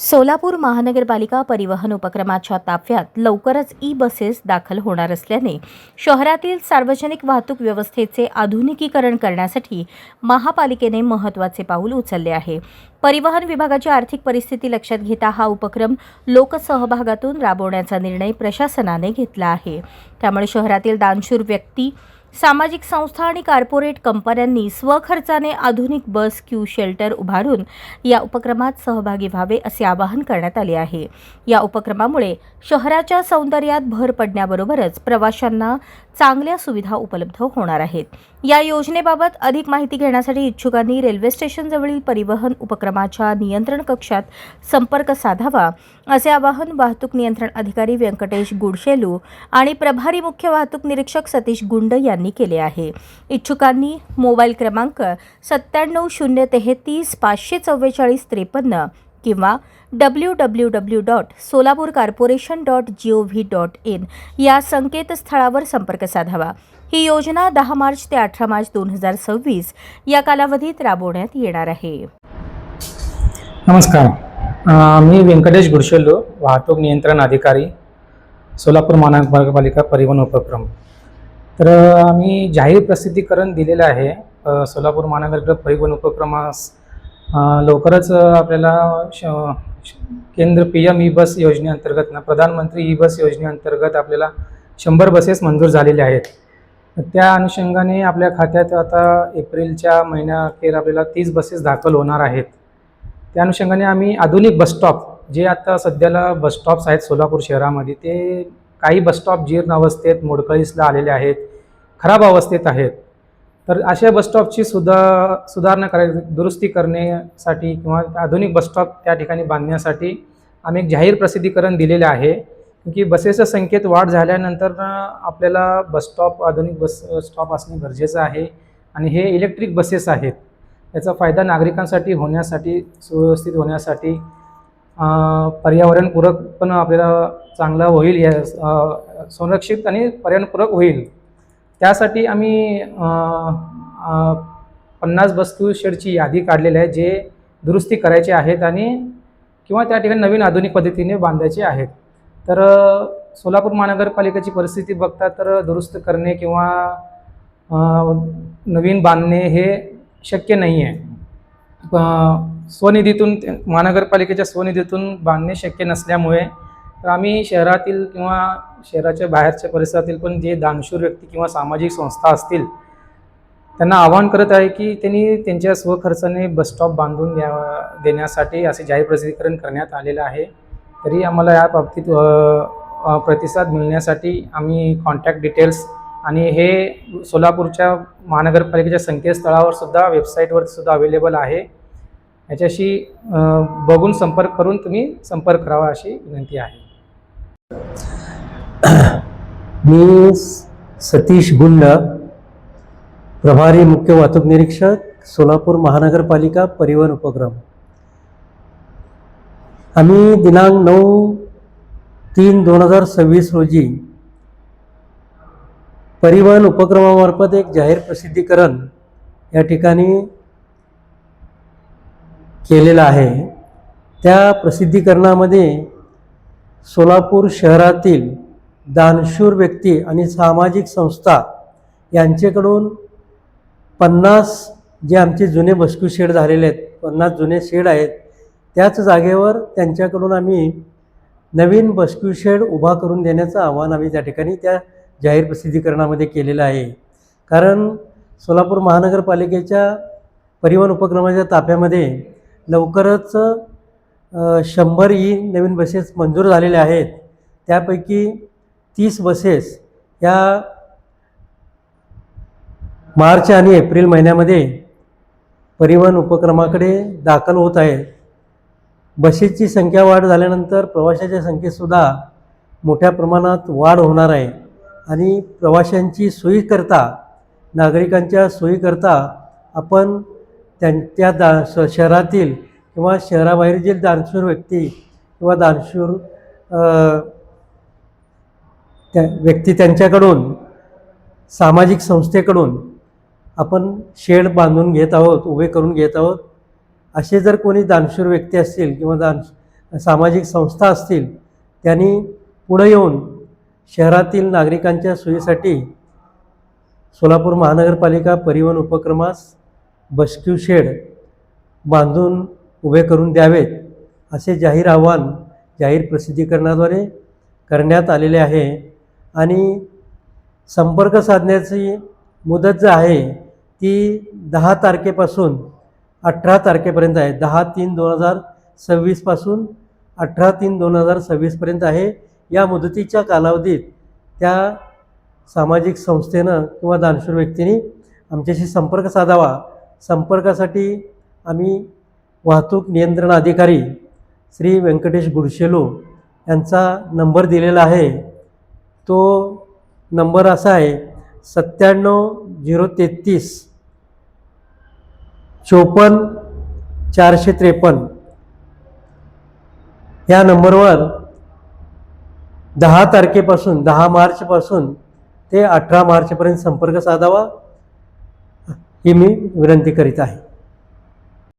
सोलापूर महानगरपालिका परिवहन उपक्रमाच्या ताफ्यात लवकरच बसेस दाखल होणार असल्याने शहरातील सार्वजनिक वाहतूक व्यवस्थेचे आधुनिकीकरण करण्यासाठी महापालिकेने महत्त्वाचे पाऊल उचलले आहे। परिवहन विभागाची आर्थिक परिस्थिती लक्षात घेता हा उपक्रम लोकसहभागातून राबवण्याचा निर्णय प्रशासनाने घेतला आहे। त्यामुळे शहरातील दानशूर व्यक्ती, सामाजिक संस्था आणि कॉर्पोरेट कंपन्यांनी स्वखर्चाने आधुनिक बस क्यू शेल्टर उभारून या उपक्रमात सहभागी व्हावे असे आवाहन करण्यात आले आहे। या उपक्रमामुळे शहराच्या सौंदर्यात भर पडण्याबरोबरच प्रवाशांना चांगल्या सुविधा उपलब्ध होणार आहेत। या योजनेबाबत अधिक माहिती घेण्यासाठी इच्छुकांनी रेल्वे स्टेशन जवळील परिवहन उपक्रमाच्या नियंत्रण कक्षात संपर्क साधावा असे आवाहन वाहतूक नियंत्रण अधिकारी व्यंकटेश गुडशेलू आणि प्रभारी मुख्य वाहतूक निरीक्षक सतीश गुंड यांनी केले आहे। इच्छुकांनी मोबाईल क्रमांक 9703354443 किंवा www.solaburcorporation.gov.in या संकेतस्थळावर संपर्क साधावा। ही योजना 10 मार्च ते 18 मार्च 2026 या कालावधीत राबवण्यात येणार आहे। नमस्कार, मी व्यंकटेश गुडशेलू, वाहतूक नियंत्रण अधिकारी, सोलापूर महानगरपालिका परिवहन उपक्रम। तर आम्ही जाहीर प्रसिद्धीकरण दिलेलं आहे। सोलापूर महानगरपालिका परिवहन उपक्रमास लवकरच आपल्याला केंद्र PM ई-बस योजनेअंतर्गत प्रधानमंत्री ई-बस योजनेअंतर्गत आपल्याला 100 बसेस मंजूर झालेल्या आहेत। त्या अनुषंगाने आपल्या खात्यात आता एप्रिलच्या महिन्याअखेर आपल्याला 30 बसेस दाखल होणार आहेत। त्या अनुषंगाने आम्ही आधुनिक बसस्टॉप, जे आता सध्याला बसस्टॉप्स आहेत सोलापूर शहरामध्ये, ते काही बसस्टॉप जीर्ण अवस्थेत, मोडकळीसला आलेले आहेत, खराब अवस्थेत आहेत। तर अशा बसस्टॉपची सुधारणा दुरुस्ती करण्यासाठी किंवा आधुनिक बसस्टॉप त्या ठिकाणी बांधण्यासाठी आम्ही एक जाहीर प्रसिद्धीकरण दिलेले आहे। की बसेसच्या संख्येत वाढ झाल्यानंतर आपल्याला आधुनिक बस स्टॉप असणे गरजेचं आहे आणि हे इलेक्ट्रिक बसेस आहेत। याचा फायदा नागरिकांसाठी होण्यासाठी, सुव्यवस्थित होण्यासाठी, पर्यावरणपूरक पण आपल्याला चांगला होईल, या संरक्षित आणि पर्यावरणपूरक होईल। त्यासाठी आम्ही 50 बस क्यू शेडची यादी काढलेली आहे, जे दुरुस्ती करायचे आहेत आणि किंवा त्या ठिकाणी नवीन आधुनिक पद्धतीने बांधायचे आहेत। तर सोलापूर महानगरपालिकेची परिस्थिती बघता तर दुरुस्त करणे किंवा नवीन बांधणे हे शक्य नाही आहे। स्वनिधीतून, महानगरपालिकेच्या स्वनिधीतून बांधणे शक्य नसल्यामुळे तर आम्ही शहरातील किंवा शहराच्या बाहेरच्या परिसरातील पण जे दानशूर व्यक्ती किंवा सामाजिक संस्था असतील त्यांना आवाहन करत आहे की त्यांनी त्यांच्या स्वखर्चाने बसस्टॉप बांधून देण्यासाठी असे जाहीर प्रसिद्धीकरण करण्यात आलेलं आहे। तरी आम्हाला या बाबतीत प्रतिसाद मिळण्यासाठी आम्ही कॉन्टॅक्ट डिटेल्स आणि हे सोलापूरच्या महानगरपालिकेच्या संकेतस्थळावर सुद्धा, वेबसाईटवर सुद्धा अवेलेबल आहे। याच्याशी बघून संपर्क करून तुम्ही संपर्क करावा अशी विनंती आहे। मी सतीश गुंड, प्रभारी मुख्य वाहतूक निरीक्षक, सोलापूर महानगरपालिका परिवहन उपक्रम। आम्ही दिनांक 9/3/2026 रोजी परिवहन उपक्रमामार्फत एक जाहीर प्रसिद्धीकरण या ठिकाणी केलेलं आहे। त्या प्रसिद्धीकरणामध्ये सोलापूर शहरातील दानशूर व्यक्ती आणि सामाजिक संस्था यांच्याकडून 50 जे आमचे जुने बसक्यू शेड झालेले आहेत, 50 जुने शेड आहेत, त्याच जागेवर त्यांच्याकडून आम्ही नवीन बसक्यू शेड उभा करून देण्याचं आव्हान आम्ही त्या ठिकाणी त्या जाहीर प्रसिद्धीकरणामध्ये केलेलं आहे। कारण सोलापूर महानगरपालिकेच्या परिवहन उपक्रमाच्या ताफ्यामध्ये लवकरच 100 नवीन बसेस मंजूर झालेल्या आहेत। त्यापैकी 30 बसेस या मार्च आणि एप्रिल महिन्यामध्ये परिवहन उपक्रमाकडे दाखल होत आहेत। बसेसची संख्या वाढ झाल्यानंतर प्रवाशांच्या संख्येतसुद्धा मोठ्या प्रमाणात वाढ होणार आहे आणि प्रवाशांची सोयीकरता, नागरिकांच्या सोयीकरता आपण शहरातील किंवा शहराबाहेर जे दानशूर व्यक्ती किंवा दानशूर व्यक्ती त्यांच्याकडून, सामाजिक संस्थेकडून आपण शेड बांधून घेत आहोत, उभे करून घेत आहोत। असे जर कोणी दानशूर व्यक्ती असतील किंवा सामाजिक संस्था असतील त्यांनी पुढे येऊन शहरातील नागरिकांच्या सोयीसाठी सोलापूर महानगरपालिका परिवहन उपक्रमास बसक्यू शेड बांधून उभे करून द्यावेत असे जाहीर आव्हान जाहीर प्रसिद्धीकरणाद्वारे करण्यात आलेले आहे। आणि संपर्क साधण्याची मुदत जी आहे ती 10 तारखेपासून 18 तारखेपर्यंत आहे। 10/3/2026 पासून 18/3/2026 पर्यंत आहे। या मुदतीच्या कालावधीत त्या सामाजिक संस्थेनं किंवा दानशूर व्यक्तीने आमच्याशी संपर्क साधावा। संपर्कासाठी आम्ही वाहतूक नियंत्रण अधिकारी श्री व्यंकटेश गुडशेलो यांचा नंबर दिलेला आहे। तो नंबर असा आहे 97 033 54 453। या नंबरवर 10 तारखेपासून 10 मार्चपासून ते 18 मार्चपर्यंत संपर्क साधावा ही मी विनंती करीत आहे।